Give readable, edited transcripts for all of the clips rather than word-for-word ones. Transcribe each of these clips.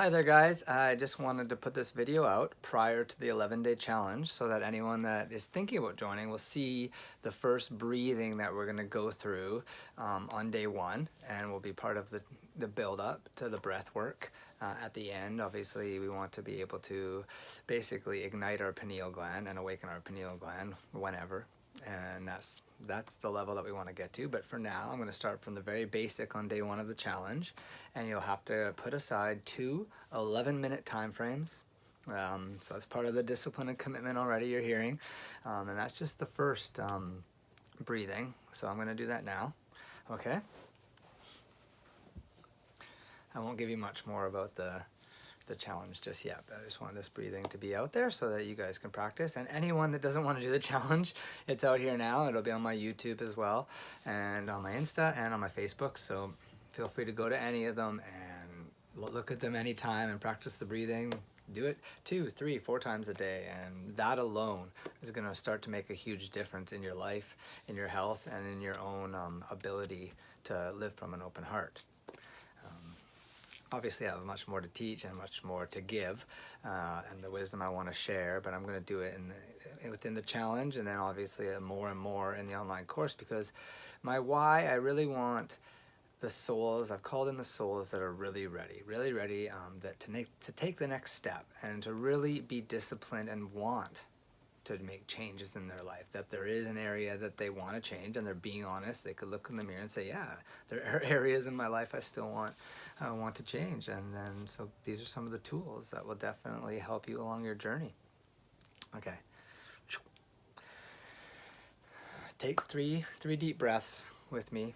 Hi there guys, I just wanted to put this video out prior to the 11-day challenge so that anyone that is thinking about joining will see the first breathing that we're going to go through on day one, and will be part of the build up to the breath work. At the end, obviously, we want to be able to basically ignite our pineal gland and awaken our pineal gland whenever, and that's the level that we want to get to. But for now, I'm going to start from the very basic on day one of the challenge, and you'll have to put aside 2 11-minute time frames. So that's part of the discipline and commitment already you're hearing, and that's just the first breathing. So I'm going to do that now. Okay, I won't give you much more about the challenge just yet, but I just want this breathing to be out there so that you guys can practice. And anyone that doesn't want to do the challenge, it's out here now. It'll be on my YouTube as well, and on my Insta and on my Facebook, so feel free to go to any of them and look at them anytime and practice the breathing. Do it 2, 3, 4 times a day, and that alone is going to start to make a huge difference in your life, in your health, and in your own ability to live from an open heart. Obviously, I have much more to teach and much more to give, and the wisdom I want to share, but I'm going to do it within the challenge, and then obviously more and more in the online course, because my why, I really want the souls, I've called in the souls that are really ready, to take the next step and to really be disciplined and want to make changes in their life, that there is an area that they want to change, and they're being honest. They could look in the mirror and say, yeah, there are areas in my life I still want to change. And then, so these are some of the tools that will definitely help you along your journey. Okay. Take three deep breaths with me.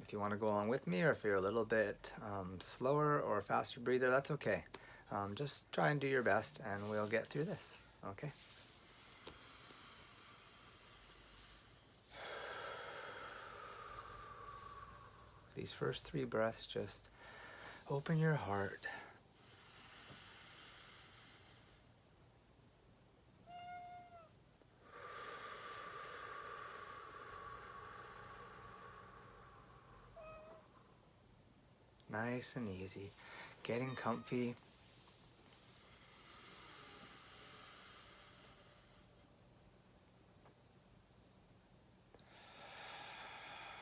If you want to go along with me, or if you're a little bit slower or a faster breather, that's okay. Just try and do your best, and we'll get through this. Okay. These first 3 breaths, just open your heart. Nice and easy, getting comfy.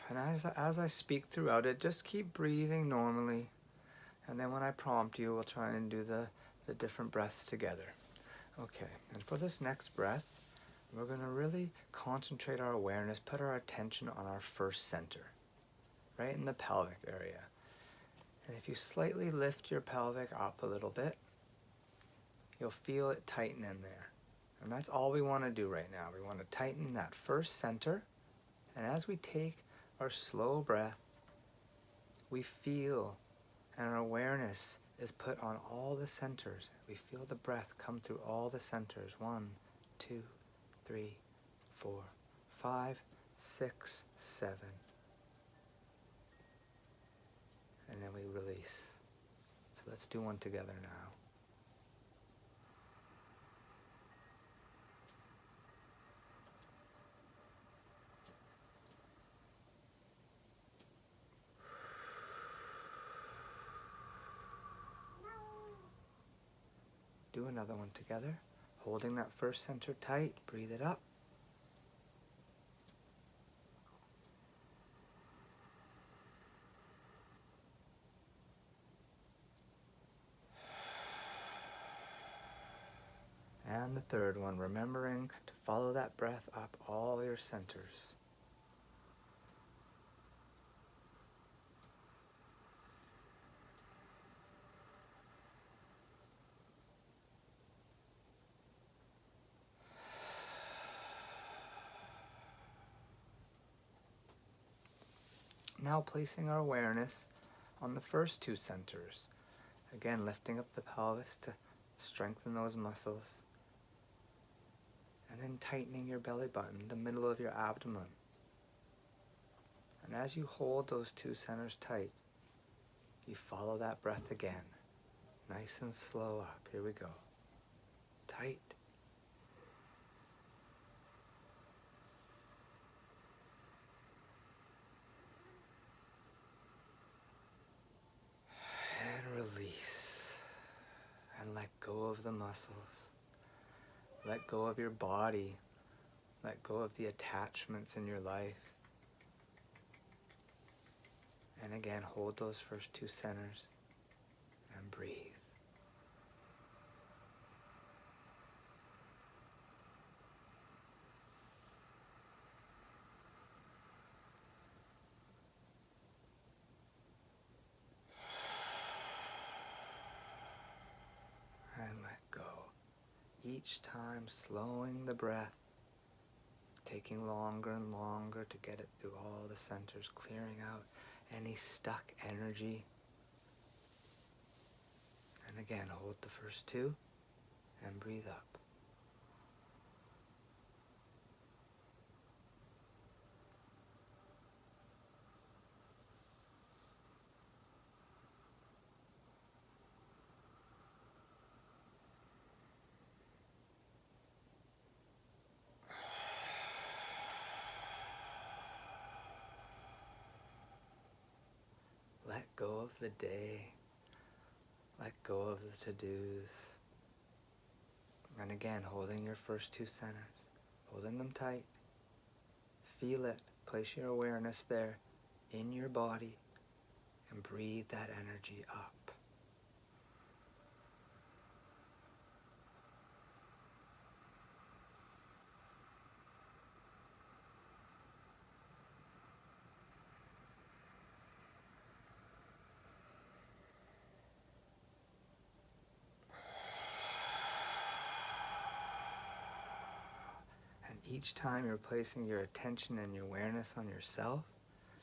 And as I speak throughout it, just keep breathing normally. And then when I prompt you, we'll try and do the different breaths together. Okay, and for this next breath, we're going to really concentrate our awareness, put our attention on our first center, right in the pelvic area. And if you slightly lift your pelvic up a little bit, you'll feel it tighten in there. And that's all we want to do right now. We want to tighten that first center. And as we take our slow breath, we feel, and our awareness is put on all the centers. We feel the breath come through all the centers. 1, 2, 3, 4, 5, 6, 7. And then we release. So let's do one together now. Do another one together. Holding that first center tight, breathe it up. And the third one, remembering to follow that breath up all your centers. Now placing our awareness on the first 2 centers. Again, lifting up the pelvis to strengthen those muscles. And then tightening your belly button, the middle of your abdomen. And as you hold those 2 centers tight, you follow that breath again. Nice and slow up. Here we go. Tight. And release. let go of the muscles. Let go of your body. Let go of the attachments in your life. And again, hold those first two centers and breathe. And let go. Each time slowing the breath, taking longer and longer to get it through all the centers, clearing out any stuck energy. And again, hold the first two and breathe up. Let go of the day. Let go of the to-dos. And again, holding your first two centers, holding them tight. Feel it. Place your awareness there in your body and breathe that energy up. Each time you're placing your attention and your awareness on yourself,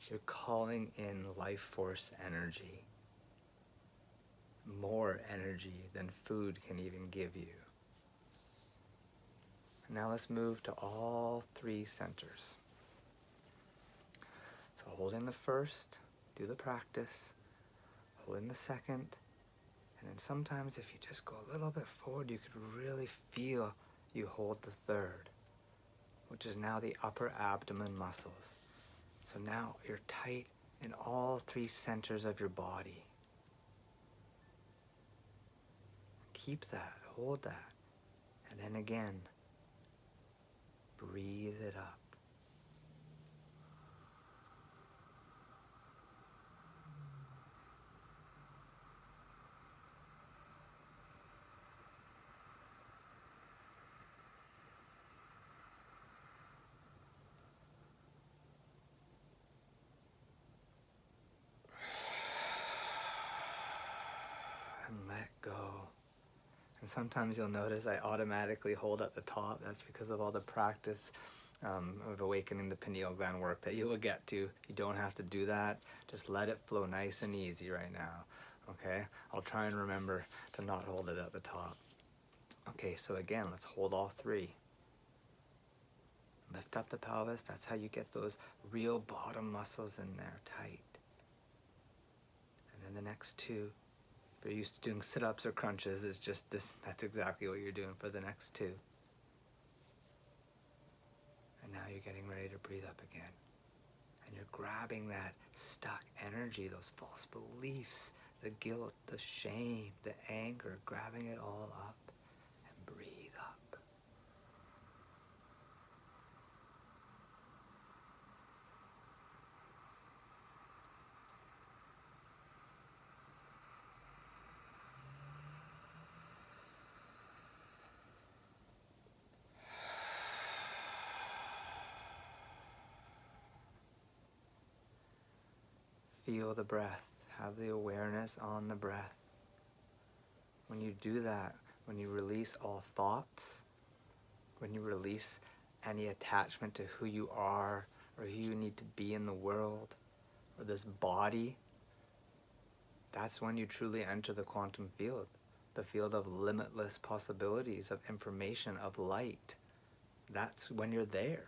you're calling in life force energy. More energy than food can even give you. Now let's move to all three centers. So holding the first, do the practice. Holding the second, and then sometimes if you just go a little bit forward, you could really feel you hold the third, which is now the upper abdomen muscles. So now you're tight in all three centers of your body. Keep that, hold that. And then again, breathe it up. And let go. And sometimes you'll notice I automatically hold at the top. That's because of all the practice of awakening the pineal gland work that you will get to. You don't have to do that. Just let it flow nice and easy right now. Okay? I'll try and remember to not hold it at the top. Okay, so again, let's hold all three. Lift up the pelvis. That's how you get those real bottom muscles in there tight. And then the next two. If you're used to doing sit-ups or crunches, it's just this. That's exactly what you're doing for the next two. And now you're getting ready to breathe up again. And you're grabbing that stuck energy, those false beliefs, the guilt, the shame, the anger, grabbing it all up and breathe up. Feel the breath. Have the awareness on the breath. When you do that, when you release all thoughts, when you release any attachment to who you are or who you need to be in the world or this body, that's when you truly enter the quantum field, the field of limitless possibilities, of information, of light. That's when you're there.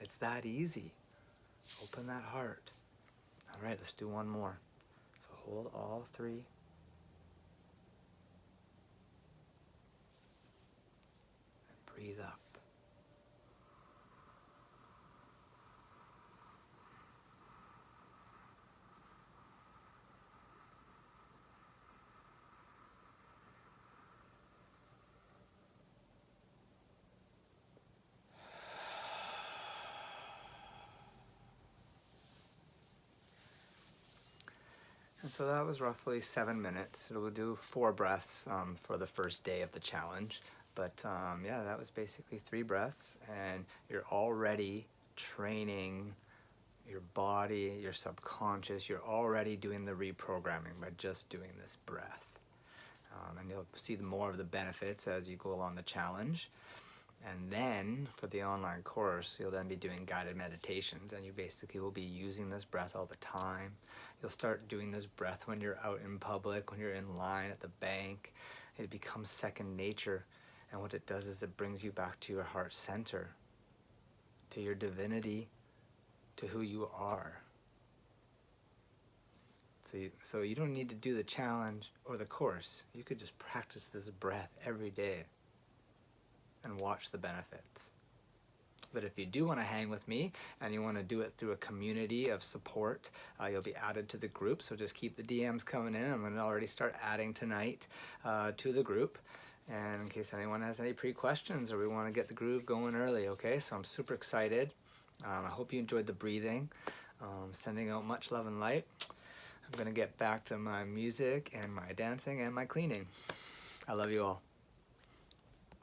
It's that easy. Open that heart. All right, let's do one more. So hold all three. And breathe up. And so that was roughly 7 minutes. We'll do 4 breaths for the first day of the challenge. But yeah, that was basically 3 breaths, and you're already training your body, your subconscious. You're already doing the reprogramming by just doing this breath. And you'll see more of the benefits as you go along the challenge. And then for the online course, you'll then be doing guided meditations, and you basically will be using this breath all the time. You'll start doing this breath when you're out in public, when you're in line at the bank. It becomes second nature, and what it does is it brings you back to your heart center, to your divinity, to who you are. So you don't need to do the challenge or the course. You could just practice this breath every day and watch the benefits. But if you do want to hang with me and you want to do it through a community of support, you'll be added to the group. So just keep the DMs coming in. I'm going to already start adding tonight to the group. And in case anyone has any pre-questions or we want to get the groove going early, okay? So I'm super excited. I hope you enjoyed the breathing. Sending out much love and light. I'm going to get back to my music and my dancing and my cleaning. I love you all.